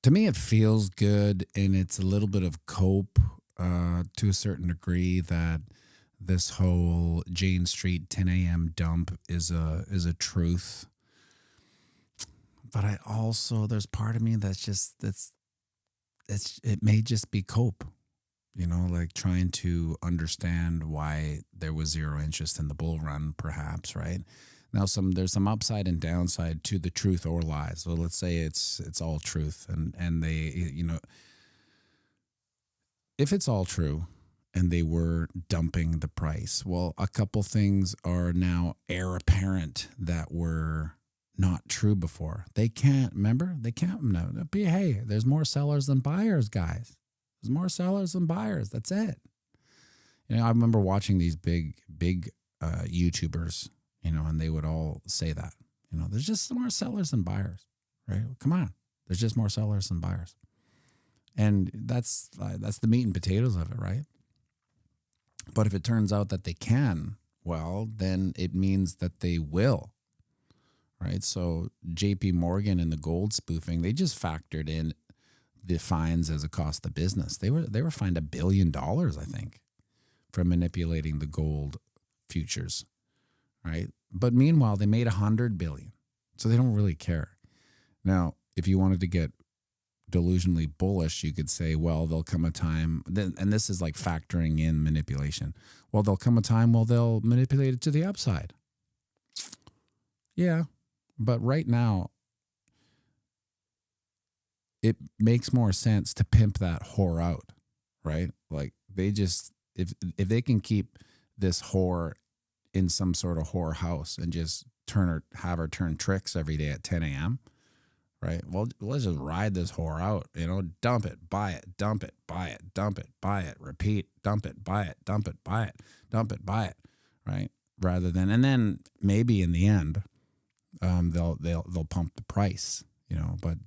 To me, it feels good, and it's a little bit of cope to a certain degree that this whole Jane Street 10 a.m. dump is a truth. But I also, there's part of me it may just be cope, like trying to understand why there was zero interest in the bull run, perhaps, right? Now, there's some upside and downside to the truth or lies. So let's say it's all truth, and they, if it's all true and they were dumping the price, well, a couple things are now heir apparent that were not true before. They can't no. But hey, there's more sellers than buyers, guys. There's more sellers than buyers. That's it. I remember watching these big YouTubers, and they would all say that, there's just more sellers than buyers, right? Come on. There's just more sellers than buyers. And that's the meat and potatoes of it, right? But if it turns out that they can, well, then it means that they will, right? So JP Morgan and the gold spoofing, they just factored in the fines as a cost of business. They were fined $1 billion, I think, for manipulating the gold futures, right? But meanwhile, they made $100 billion, so they don't really care. Now, if you wanted to get delusionally bullish, you could say, well, there'll come a time, and this is like factoring in manipulation. Well, there'll come a time they'll manipulate it to the upside. Yeah, but right now, it makes more sense to pimp that whore out, right? Like they just, if they can keep this whore in some sort of whore house and just have her turn tricks every day at 10 a.m., right? Well, let's just ride this whore out, dump it, buy it, dump it, buy it, dump it, buy it, repeat, dump it, buy it, dump it, buy it, dump it, buy it, right? Rather than, and then maybe in the end, they'll pump the price, but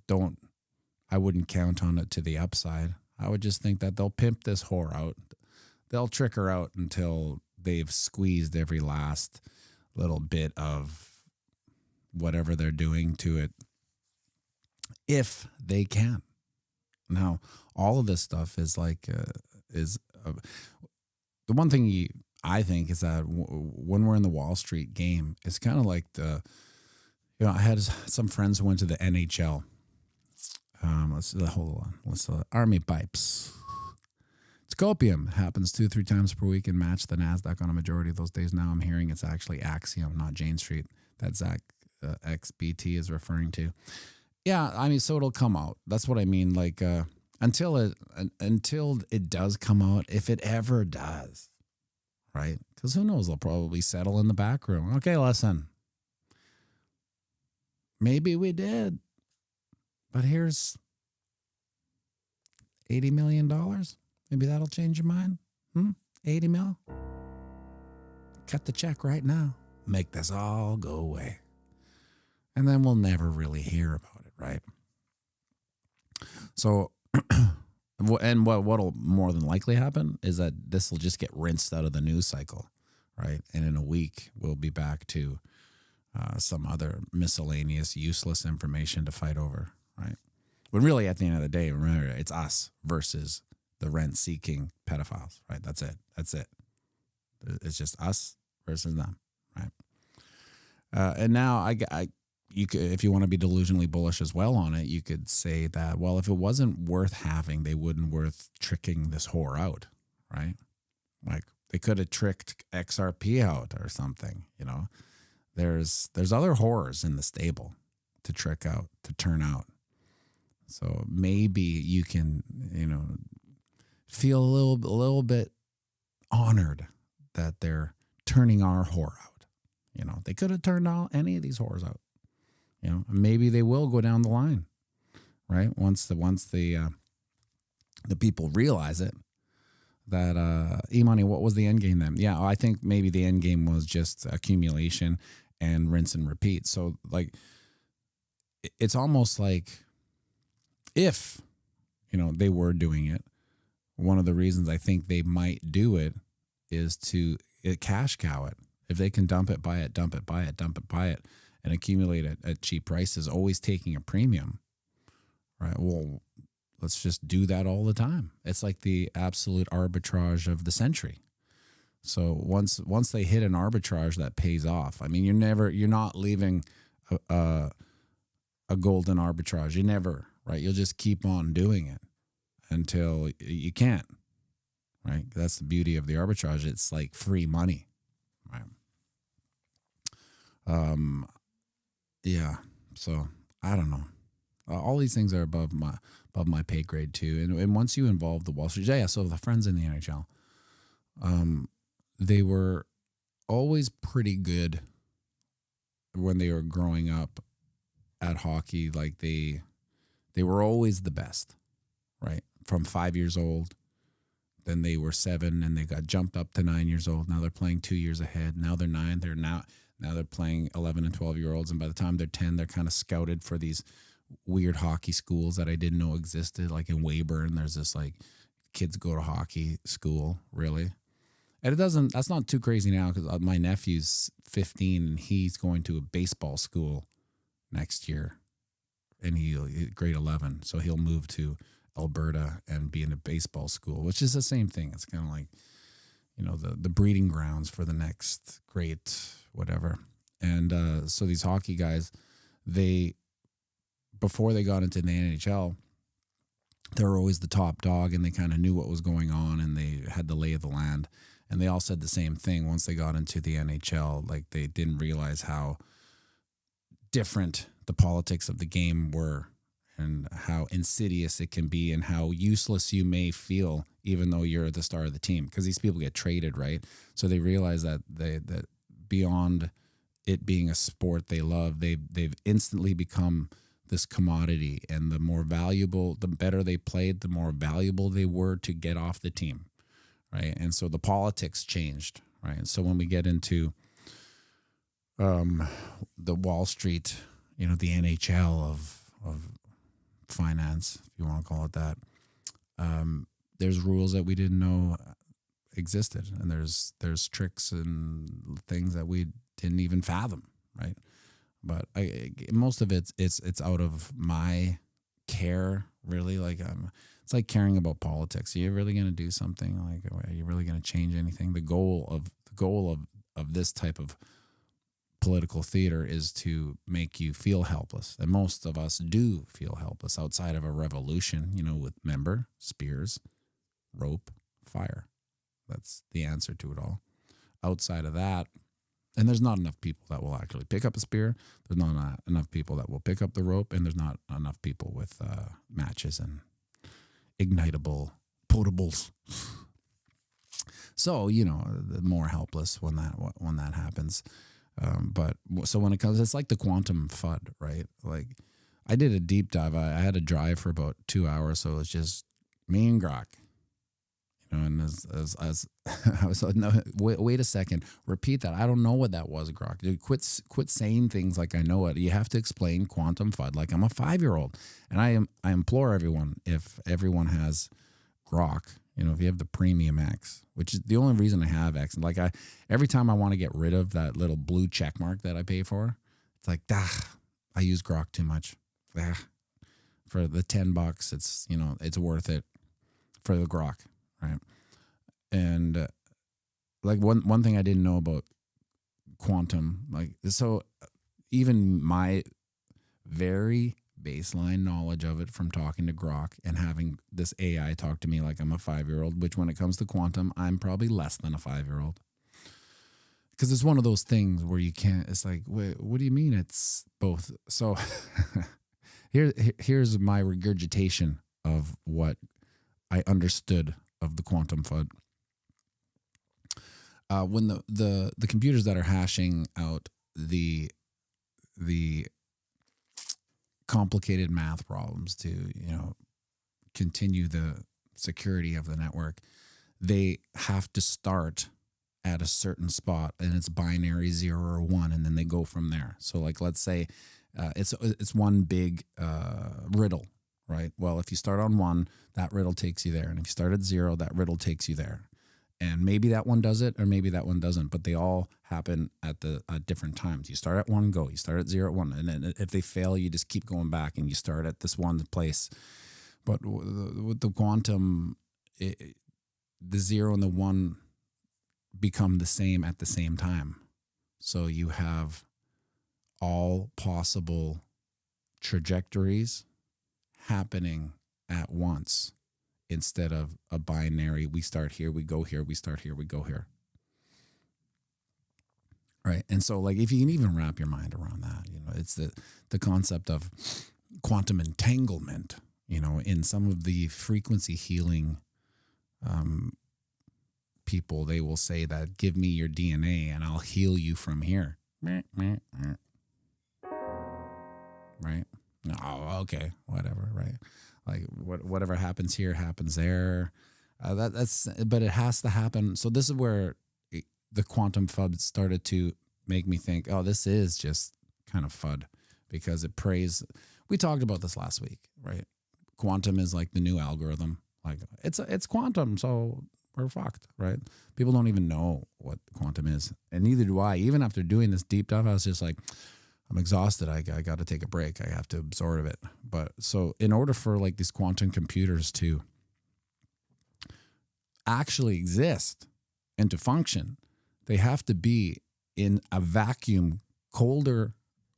I wouldn't count on it to the upside. I would just think that they'll pimp this whore out. They'll trick her out until they've squeezed every last little bit of whatever they're doing to it, if they can. Now, all of this stuff is like, the one thing I think is that when we're in the Wall Street game, it's kind of like I had some friends who went to the NHL. Let's Army pipes. Scopium happens 2-3 times per week and match the NASDAQ on a majority of those days. Now I'm hearing it's actually Axiom, not Jane Street, that Zach XBT is referring to. Yeah, I mean, so it'll come out. That's what I mean. Like until it does come out, if it ever does, right? Because who knows? They'll probably settle in the back room. Okay, listen. Maybe we did, but here's $80 million. Maybe that'll change your mind. 80 mil. Cut the check right now. Make this all go away. And then we'll never really hear about it, right? So, and what'll more than likely happen is that this will just get rinsed out of the news cycle, right? And in a week, we'll be back to some other miscellaneous, useless information to fight over, right? But really, at the end of the day, remember, it's us versus the rent-seeking pedophiles, right? That's it. It's just us versus them, right? And now you could, if you want to be delusionally bullish as well on it, you could say that, well, if it wasn't worth having, they wouldn't worth tricking this whore out, right? Like they could have tricked XRP out or something, There's other whores in the stable to trick out, to turn out. So maybe you can, feel a little bit honored that they're turning our whore out. They could have turned any of these whores out. Maybe they will go down the line, right? Once the people realize it, that E-Money, what was the end game then? Yeah, I think maybe the end game was just accumulation and rinse and repeat. So like, it's almost like if, they were doing it, one of the reasons I think they might do it is to cash cow it. If they can dump it, buy it, dump it, buy it, dump it, buy it, and accumulate it at cheap prices, always taking a premium, right? Well, let's just do that all the time. It's like the absolute arbitrage of the century. So once they hit an arbitrage that pays off, I mean, you're not leaving a golden arbitrage. You never, right? You'll just keep on doing it until you can't, right? That's the beauty of the arbitrage. It's like free money, right? Yeah. So I don't know. All these things are above my pay grade too. And once you involve the Wall Street, yeah. So the friends in the NHL, they were always pretty good when they were growing up at hockey. Like they were always the best, right? From 5 years old, then they were 7, and they got jumped up to 9 years old. Now they're playing 2 years ahead. Now they're 9. Now they're playing 11 and 12-year-olds, and by the time they're 10, they're kind of scouted for these weird hockey schools that I didn't know existed. Like in Weyburn, there's this like kids go to hockey school, really. And that's not too crazy now because my nephew's 15 and he's going to a baseball school next year, and he'll grade 11. So he'll move to Alberta and be in a baseball school, which is the same thing. It's kind of like, the breeding grounds for the next great whatever. And so these hockey guys, before they got into the NHL, they were always the top dog, and they kind of knew what was going on, and they had the lay of the land. And they all said the same thing once they got into the NHL. Like, they didn't realize how different the politics of the game were and how insidious it can be and how useless you may feel even though you're the star of the team, because these people get traded, right? So they realize that that beyond it being a sport they love, they've instantly become this commodity, and the better they played, the more valuable they were to get off the team, right? And so the politics changed, right? And so when we get into the Wall Street, the NHL of finance, if you want to call it that, there's rules that we didn't know existed, and there's tricks and things that we didn't even fathom, right? But most of it's out of my care, really. Like, it's like caring about politics. Are you really going to do something? Like, are you really going to change anything? The goal of this type of political theater is to make you feel helpless, and most of us do feel helpless outside of a revolution. With spears, rope, fire. That's the answer to it all. Outside of that. And there's not enough people that will actually pick up a spear. There's not enough people that will pick up the rope. And there's not enough people with matches and ignitable potables. So, the more helpless when that happens. But so when it comes, it's like the quantum FUD, right? Like, I did a deep dive. I had to drive for about 2 hours. So it was just me and Grok. And as I was like, no, wait a second, repeat that. I don't know what that was, Grok. Dude, quit saying things like I know it. You have to explain quantum FUD like I'm a 5-year-old. And I implore everyone, if everyone has Grok, if you have the premium X, which is the only reason I have X. Like, every time I want to get rid of that little blue check mark that I pay for, it's like, I use Grok too much. For the $10, it's worth it for the Grok. Right. And like one thing I didn't know about quantum, like, so even my very baseline knowledge of it from talking to Grok and having this AI talk to me like I'm a 5-year-old, which when it comes to quantum, I'm probably less than a 5-year-old. Because it's one of those things where you can't, it's like, wait, what do you mean it's both? So here's my regurgitation of what I understood of the quantum FUD. When the computers that are hashing out the complicated math problems to continue the security of the network, they have to start at a certain spot, and it's binary 0 or 1, and then they go from there. So, like, let's say it's one big riddle. Right. Well, if you start on 1, that riddle takes you there. And if you start at 0, that riddle takes you there. And maybe that one does it, or maybe that one doesn't. But they all happen at different times. You start at 1, go. You start at 0 at 1. And then if they fail, you just keep going back and you start at this one place. But with the quantum, the 0 and the 1 become the same at the same time. So you have all possible trajectories happening at once instead of a binary. We start here, we go here, we start here, we go here. Right. And so, like, if you can even wrap your mind around that, it's the concept of quantum entanglement, in some of the frequency healing people, they will say that give me your DNA and I'll heal you from here. Right? Oh, okay, whatever, right? Like whatever happens here happens there. But it has to happen. So this is where the quantum FUD started to make me think, oh, this is just kind of FUD, because it prays. We talked about this last week, right? Quantum is like the new algorithm. Like it's quantum, so we're fucked, right? People don't even know what quantum is, and neither do I. Even after doing this deep dive, I was just like, I'm exhausted. I got to take a break. I have to absorb it. But so in order for like these quantum computers to actually exist and to function, they have to be in a vacuum colder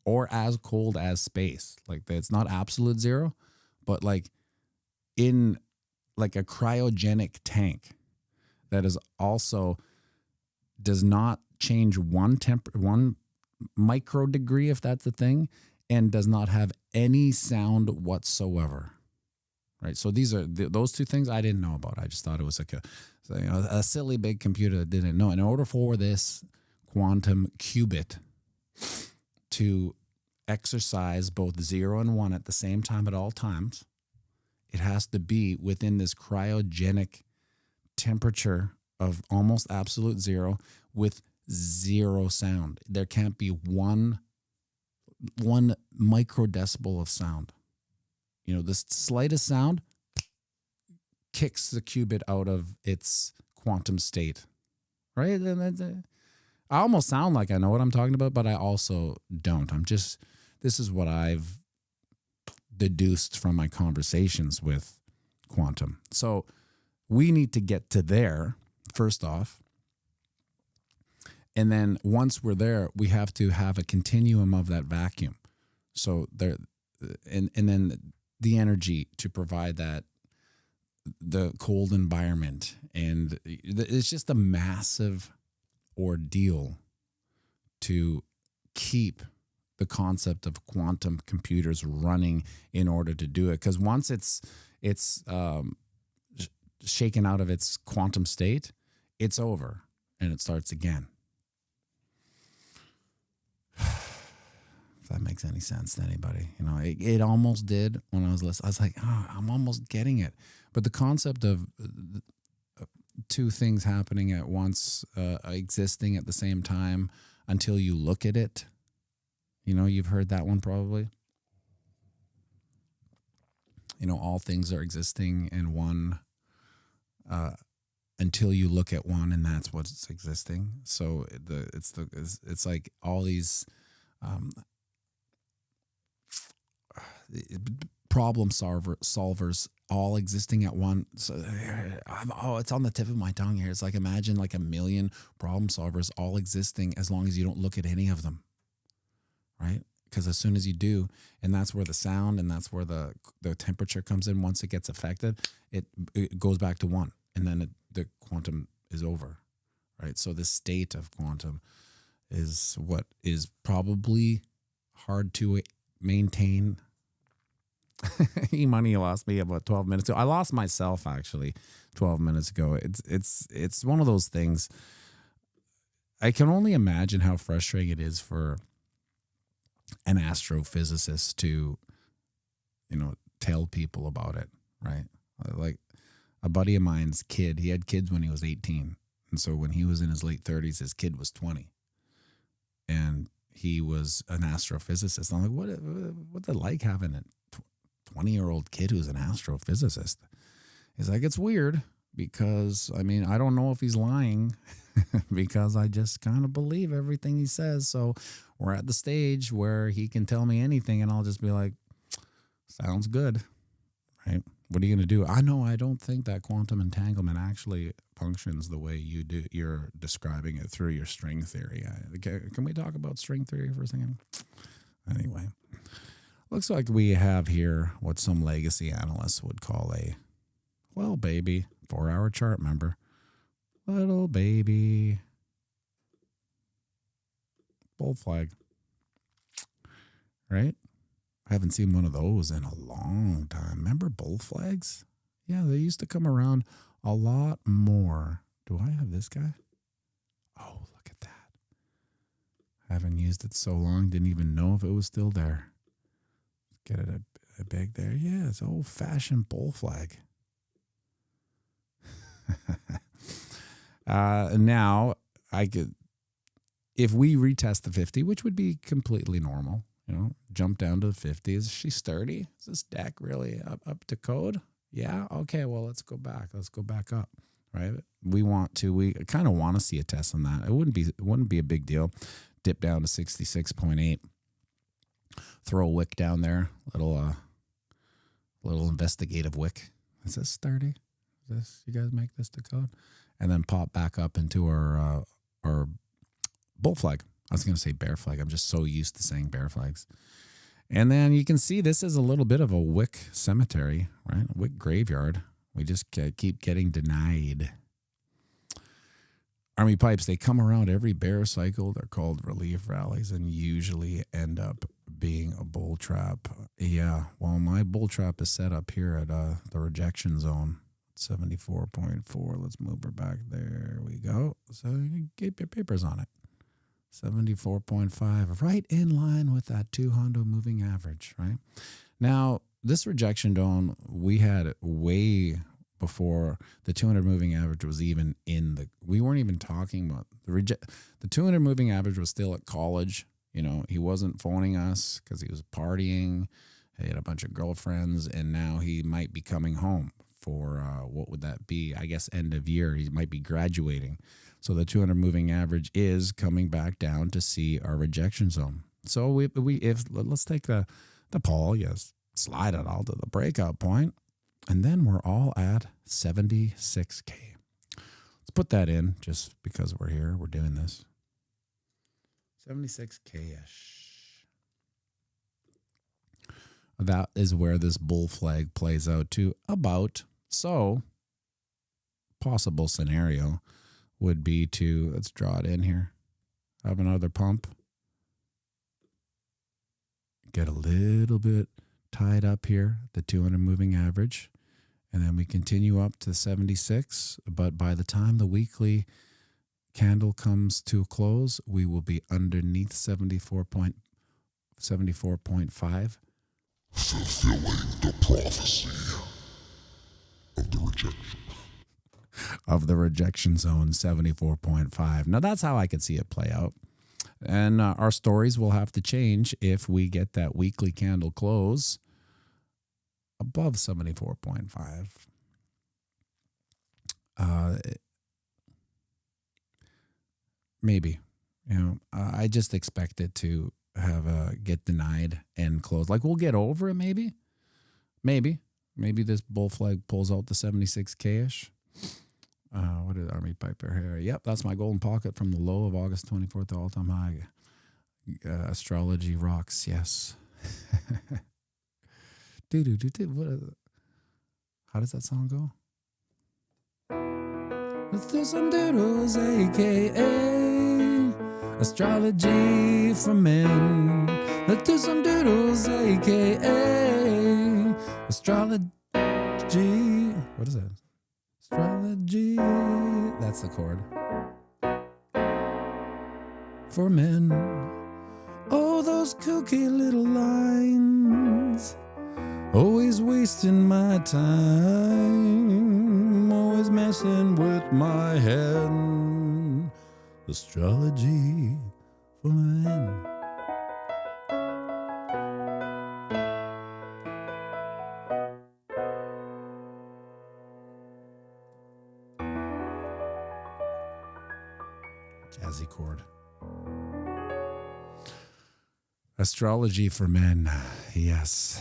or as cold as space. Like it's not absolute zero, but like in like a cryogenic tank that is also does not change one micro degree, if that's the thing, and does not have any sound whatsoever. Right. So these are those two things I didn't know about. I just thought it was like a silly big computer that didn't know. In order for this quantum qubit to exercise both 0 and 1 at the same time at all times, it has to be within this cryogenic temperature of almost absolute zero with zero sound. There can't be one microdecibel of sound. The slightest sound kicks the qubit out of its quantum state, right? I almost sound like I know what I'm talking about, but I also don't. This is what I've deduced from my conversations with quantum. So we need to get to there first off. And then once we're there, we have to have a continuum of that vacuum. So there, and then the energy to provide that, the cold environment. And it's just a massive ordeal to keep the concept of quantum computers running in order to do it. Because once it's shaken out of its quantum state, it's over and it starts again. If that makes any sense to anybody. It almost did when I was listening. I was like, I'm almost getting it. But the concept of two things happening at once, existing at the same time until you look at it. You've heard that one probably. All things are existing in one until you look at one, and that's what's existing. So it's like all these problem solvers all existing at one. So, it's on the tip of my tongue here. It's like, imagine like a million problem solvers all existing as long as you don't look at any of them, right? Because as soon as you do, and that's where the sound and that's where the temperature comes in. Once it gets affected, it goes back to one, and then the quantum is over, right? So the state of quantum is what is probably hard to maintain. E-money lost me about 12 minutes ago. I lost myself actually 12 minutes ago. It's one of those things. I can only imagine how frustrating it is for an astrophysicist to, tell people about it, right? Like a buddy of mine's kid, he had kids when he was 18. And so when he was in his late 30s, his kid was 20. And he was an astrophysicist. I'm like, what's it like having a 20-year-old kid who's an astrophysicist? He's like, it's weird because, I don't know if he's lying because I just kind of believe everything he says. So we're at the stage where he can tell me anything and I'll just be like, sounds good, right? What are you going to do? I know I don't think that quantum entanglement actually functions the way you do. You're describing it through your string theory. Can we talk about string theory for a second? Anyway, looks like we have here what some legacy analysts would call a, well, baby, 4-hour chart, member. Little baby bull flag, right? I haven't seen one of those in a long time. Remember bull flags? Yeah, they used to come around a lot more. Do I have this guy? Oh, look at that. Haven't used it so long, didn't even know if it was still there. Get it a big there. Yeah, it's old-fashioned bull flag. Now, I could, if we retest the 50, which would be completely normal, jump down to the 50. Is she sturdy? Is this deck really up to code? Yeah. Okay. Well, let's go back. Let's go back up. Right. We kind of want to see a test on that. It wouldn't be a big deal. Dip down to 66.8. Throw a wick down there. Little investigative wick. Is this sturdy? You guys make this to code? And then pop back up into our bull flag. I was going to say bear flag. I'm just so used to saying bear flags. And then you can see this is a little bit of a wick cemetery, right? A wick graveyard. We just keep getting denied. Army pipes, they come around every bear cycle. They're called relief rallies and usually end up being a bull trap. Yeah, well, my bull trap is set up here at the rejection zone, 74.4. Let's move her back. There we go. So you can keep your papers on it. 74.5, right in line with that 200 moving average, right? Now, this rejection zone, we had it way before the 200 moving average was even we weren't even talking about the 200 moving average was still at college. He wasn't phoning us because he was partying. He had a bunch of girlfriends, and now he might be coming home for, what would that be? I guess end of year. He might be graduating. So the 200 moving average is coming back down to see our rejection zone. So let's take the poll, yes, slide it all to the breakout point, and then we're all at 76K. Let's put that in just because we're here. We're doing this. 76K-ish. That is where this bull flag plays out to about. So possible scenario would be to, let's draw it in here, have another pump, get a little bit tied up here, the 200 moving average, and then we continue up to 76. But by the time the weekly candle comes to a close, we will be underneath 74.5. Fulfilling the prophecy of the rejection. Of the rejection zone, 74.5. Now, that's how I could see it play out. And our stories will have to change if we get that weekly candle close above 74.5. Maybe. I just expect it to have get denied and close. Like, we'll get over it, maybe. Maybe this bull flag pulls out the 76K-ish. What is Army Piper here? Yep, that's my golden pocket from the low of August 24th, the all-time high. Astrology rocks, yes. How does that song go? Let's do some doodles, a.k.a. astrology for men. Let's do some doodles, a.k.a. astrology. What is that? Astrology. That's the chord. For men. Oh, those kooky little lines. Always wasting my time. Always messing with my head. Astrology for men. Jazzy chord. Astrology for men. Yes.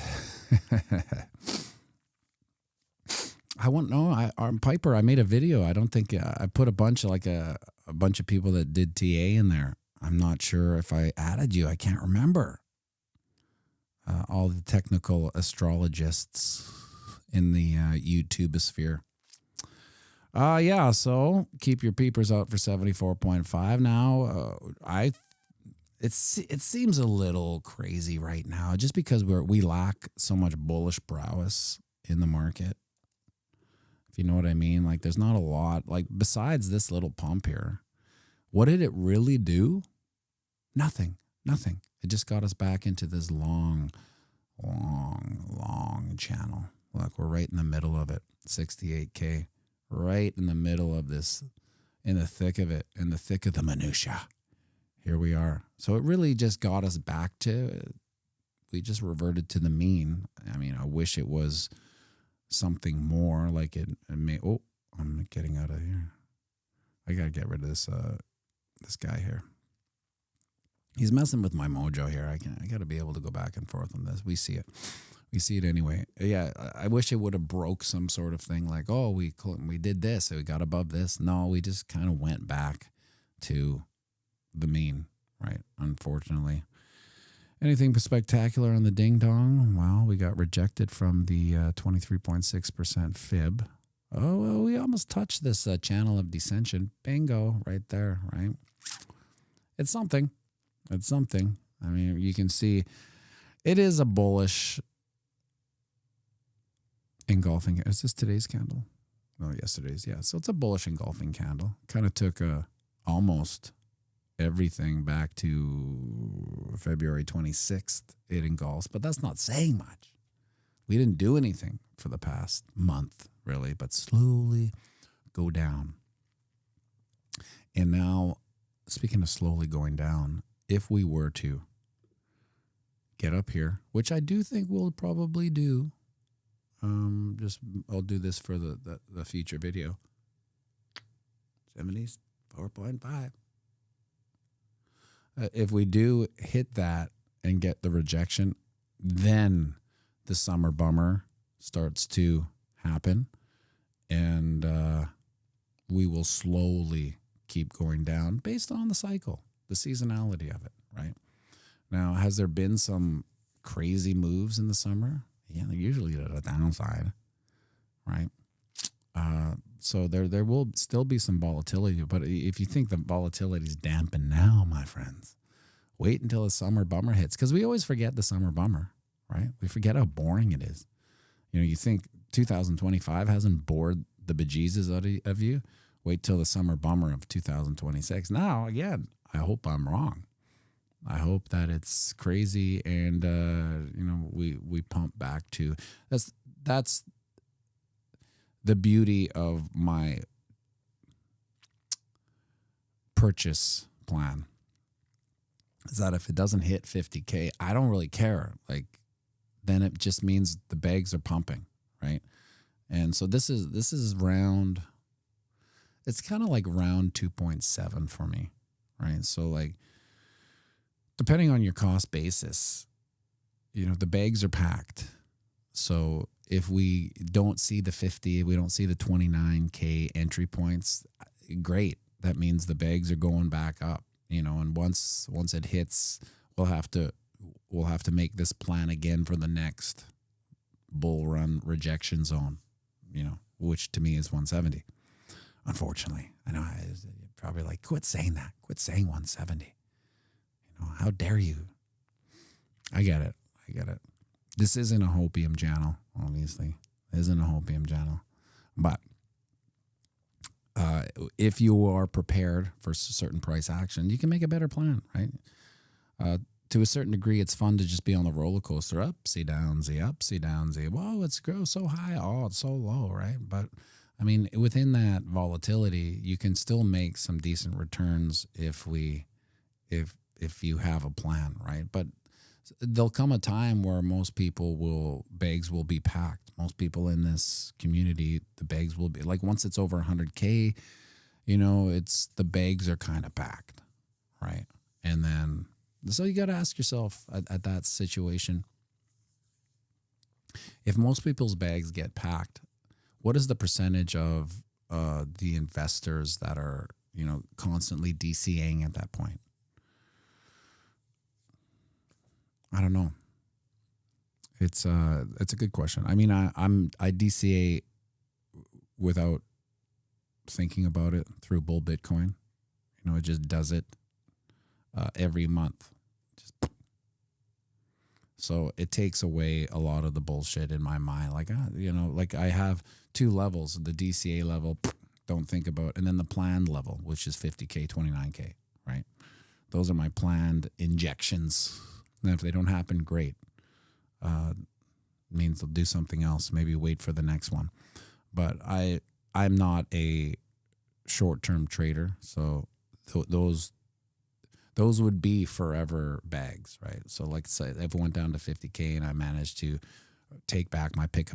I won't know. On Piper, I made a video. I don't think I put a bunch of a bunch of people that did TA in there. I'm not sure if I added you. I can't remember. All the technical astrologists in the YouTube sphere. Yeah, so keep your peepers out for 74.5 now. It seems a little crazy right now just because we lack so much bullish prowess in the market. If you know what I mean, like there's not a lot, like besides this little pump here. What did it really do? Nothing. It just got us back into this long channel. Look, we're right in the middle of it. 68K. Right in the middle of this, in the thick of it, in the thick of the minutia. Here we are. So it really just got us back to, we just reverted to the mean. I mean, I wish it was something more like it may. Oh, I'm getting out of here. I got to get rid of this guy here. He's messing with my mojo here. I got to be able to go back and forth on this. We see it. We see it anyway. Yeah, I wish it would have broke some sort of thing like, oh, we did this, so we got above this. No, we just kind of went back to the mean, right? Unfortunately. Anything spectacular on the ding dong? Well, we got rejected from the 23.6% fib. Oh, well, we almost touched this channel of descension. Bingo, right there, right? It's something. It's something. I mean, you can see it is a bullish engulfing. Is this today's candle? Oh, yesterday's. Yeah. So it's a bullish engulfing candle. Kind of took almost everything back to February 26th. It engulfs, but that's not saying much. We didn't do anything for the past month, really, but slowly go down. And now, speaking of slowly going down, if we were to get up here, which I do think we'll probably do, I'll do this for the future video. 74.5. If we do hit that and get the rejection, then the summer bummer starts to happen, and we will slowly keep going down based on the cycle, the seasonality of it, right? Now, has there been some crazy moves in the summer? Yeah, they're usually to the downside, right? So there will still be some volatility, but if you think the volatility is dampened now, my friends, wait until the summer bummer hits, because we always forget the summer bummer, right? We forget how boring it is. You know, you think 2025 hasn't bored the bejesus out of you. Wait till the summer bummer of 2026. Now, again, I hope I'm wrong. I hope that it's crazy and, we pump back to, that's the beauty of my purchase plan, is that if it doesn't hit 50K, I don't really care. Like, then it just means the bags are pumping, right? And so this is round, it's kind of like round 2.7 for me, right? So like, depending on your cost basis, the bags are packed. So if we don't see the 50, we don't see the 29K entry points, great. That means the bags are going back up, and once it hits, we'll have to make this plan again for the next bull run rejection zone, which to me is 170. Unfortunately, I know you're probably like, quit saying that. Quit saying 170. How dare you? I get it. This isn't a hopium channel, obviously. It isn't a hopium channel. But if you are prepared for certain price action, you can make a better plan, right? To a certain degree, it's fun to just be on the roller coaster, up, see, down, see, up, see, down, see. Whoa, it's grows so high. Oh, it's so low, right? But I mean, within that volatility, you can still make some decent returns if you have a plan, right? But there'll come a time where most people bags will be packed. Most people in this community, the bags will be like, once it's over 100K, the bags are kind of packed, right? And then, so you got to ask yourself at that situation, if most people's bags get packed, what is the percentage of the investors that are, constantly DCAing at that point? I don't know. It's a good question. I mean, I DCA without thinking about it through Bull Bitcoin. It just does it every month. So it takes away a lot of the bullshit in my mind. Like, like I have two levels: the DCA level, don't think about, and then the planned level, which is 50K, 29K, right? Those are my planned injections. And if they don't happen, great. Means they'll do something else. Maybe wait for the next one. But I'm not a short-term trader, so those would be forever bags, right? So like say if it went down to 50K and I managed to take back my pick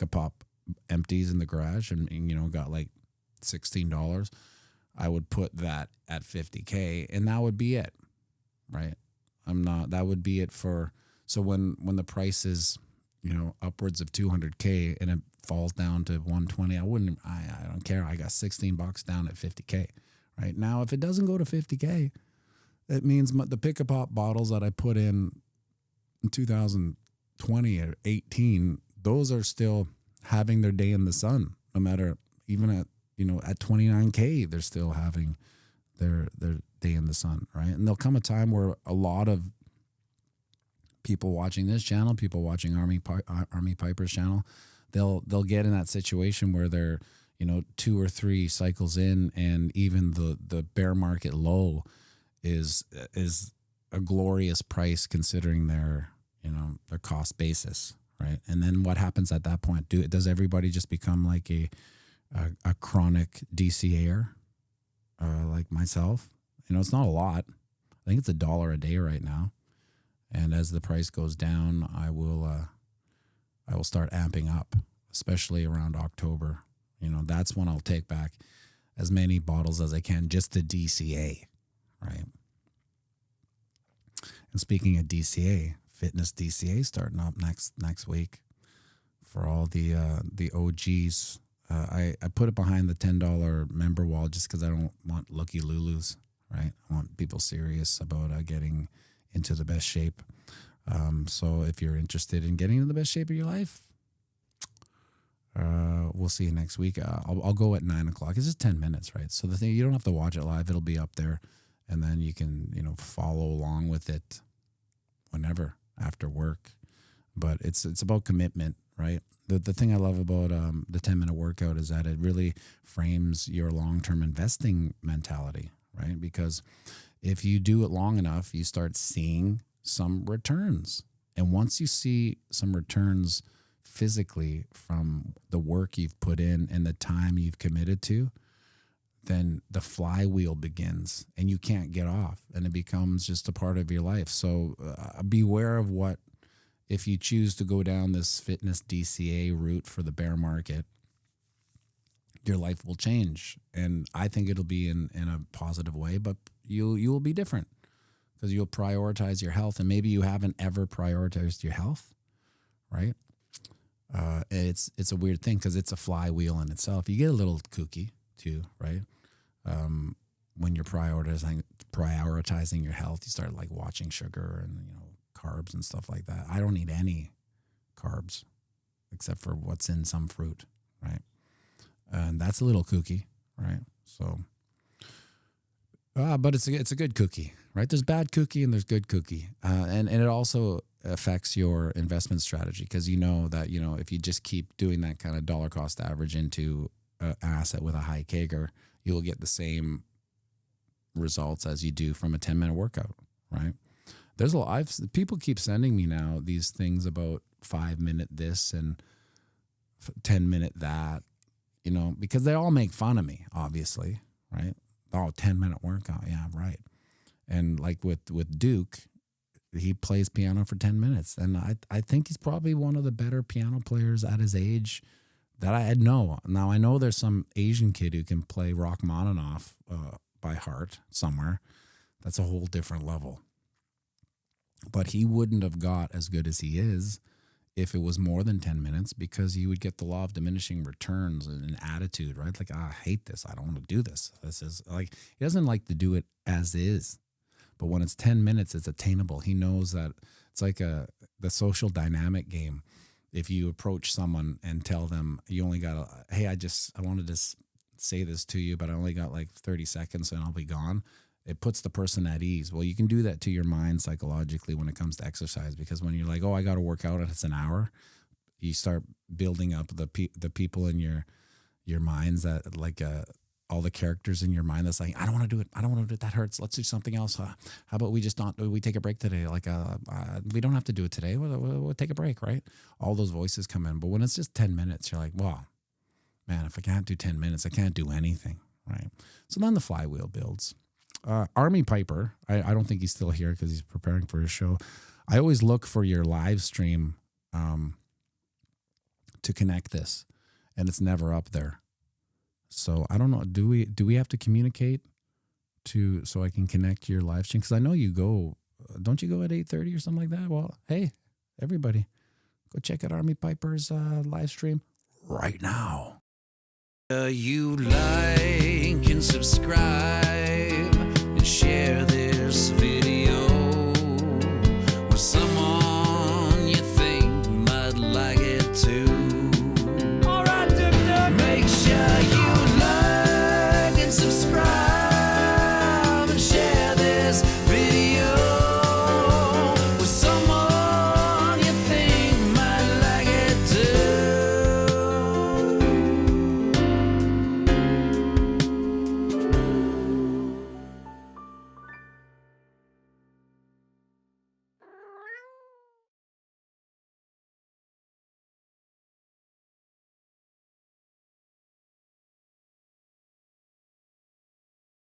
a pop empties in the garage and got like $16, I would put that at 50K and that would be it, right? That would be it so when the price is, upwards of 200K and it falls down to 120, I don't care. I got $16 down at 50K, right? Now, if it doesn't go to 50K, it means the pick-a-pop bottles that I put in 2020 or 18, those are still having their day in the sun. No matter, even at 29K, they're still having their day in the sun, right? And there'll come a time where a lot of people watching this channel, people watching Army Piper's channel, they'll get in that situation where they're 2 or 3 cycles in, and even the bear market low is a glorious price considering their cost basis, right? And then what happens at that point? Does everybody just become like a chronic DCAer, like myself? It's not a lot. I think it's $1 a day right now, and as the price goes down, I will start amping up, especially around October. That's when I'll take back as many bottles as I can just to DCA. Right. And speaking of DCA, fitness DCA starting up next week for all the OGs. I put it behind the $10 member wall just because I don't want looky lulus. Right. I want people serious about getting into the best shape. So if you're interested in getting into the best shape of your life, we'll see you next week. I'll go at 9:00. It's just 10 minutes, right? So the thing, you don't have to watch it live. It'll be up there. And then you can, follow along with it whenever after work. But it's about commitment, right? The thing I love about the 10-minute workout is that it really frames your long-term investing mentality, right? Because if you do it long enough, you start seeing some returns. And once you see some returns physically from the work you've put in and the time you've committed to, then the flywheel begins and you can't get off, and it becomes just a part of your life. So beware of if you choose to go down this fitness DCA route for the bear market, your life will change. And I think it'll be in a positive way, but you will be different because you'll prioritize your health, and maybe you haven't ever prioritized your health, right? It's a weird thing because it's a flywheel in itself. You get a little kooky too, right? When you're prioritizing your health, you start like watching sugar and carbs and stuff like that. I don't eat any carbs except for what's in some fruit, right? And that's a little kooky, right? So, but it's a good cookie, right? There's bad cookie and there's good cookie, and it also affects your investment strategy because that if you just keep doing that kind of dollar cost average into an asset with a high CAGR, you'll get the same results as you do from a 10-minute workout, right? There's people keep sending me now these things about 5-minute this and 10-minute that, because they all make fun of me, obviously, right? Oh, 10-minute workout. Yeah, right. And like with Duke, he plays piano for 10 minutes. And I think he's probably one of the better piano players at his age that I know. Now, I know there's some Asian kid who can play Rachmaninoff by heart somewhere. That's a whole different level. But he wouldn't have got as good as he is if it was more than 10 minutes, because you would get the law of diminishing returns and an attitude, right? Like, I hate this. I don't want to do this. This is like, he doesn't like to do it as is. But when it's 10 minutes, it's attainable. He knows that it's like the social dynamic game. If you approach someone and tell them you only got, hey, I wanted to say this to you, but I only got like 30 seconds and I'll be gone. It puts the person at ease. Well, you can do that to your mind psychologically when it comes to exercise, because when you're like, oh, I got to work out and it's an hour, you start building up the people in your minds that like all the characters in your mind that's like, I don't want to do it. I don't want to do it. That hurts. Let's do something else. How about we take a break today? Like, we don't have to do it today. We'll take a break, right? All those voices come in. But when it's just 10 minutes, you're like, well, man, if I can't do 10 minutes, I can't do anything, right? So then the flywheel builds. Army Piper, I don't think he's still here because he's preparing for his show. I always look for your live stream to connect this, and it's never up there. So I don't know. Do we have to communicate so I can connect your live stream? Because I know you go. Don't you go at 8:30 or something like that? Well, hey, everybody, go check out Army Piper's live stream right now. You like and subscribe.